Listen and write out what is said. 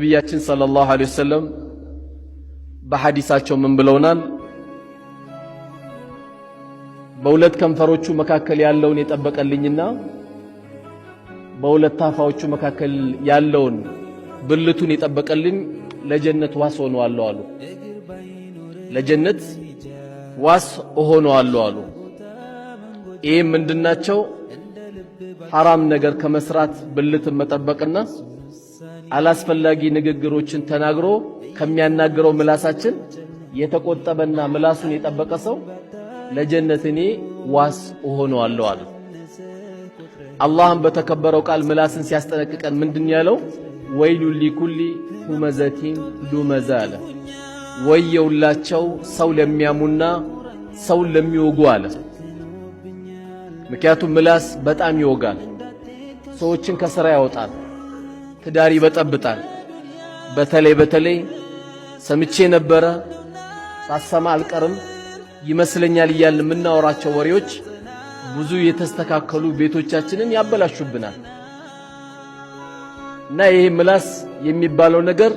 ነቢያችን ሰለላሁ ዐለይሂ ወሰለም በሐዲሳቸው ምን ብለውናል? በሁለት ከንፈሮቹ መካከል ያለውን የጠበቀልኝና በሁለት ታፋዎቹ መካከል ያለውን ብልቱን የጠበቀልኝ ለጀነት ዋስ ሆነዋለሁ አሉ። ለጀነት ዋስ ሆነዋለሁ አሉ። ይሄ ምንድናቸው? ሐራም ነገር ከመስራት ብልትን መጠበቅና አላስፈላጊ ንግግሮችን ተናግሮ ከሚያናግረው ምላሳችን የተቆጠበና ምላሱን የጠበቀ ሰው ለጀነት እኔ ዋስ ሆነዋለሁ አለ። አላህም በተከበረው ቃል ምላስን ሲያስጠነቅቀን ምንድን ያለው? ወይሉ ሊኩሊ ሁመዘቲን ሉመዛ አለ። ወየውላቸው ሰው ለሚያሙና ሰው ለሚወጉ አለ። ምክንያቱም ምላስ በጣም ይወጋል፣ ሰዎችን ከሥራ ያወጣል፣ ትዳር ይበጠብጣል። በተለይ ሰምቼ ነበረ ሳሰማ አልቀርም ይመስለኛል እያልን የምናወራቸው ወሬዎች ብዙ የተስተካከሉ ቤቶቻችንን ያበላሹብናል። እና ይሄ ምላስ የሚባለው ነገር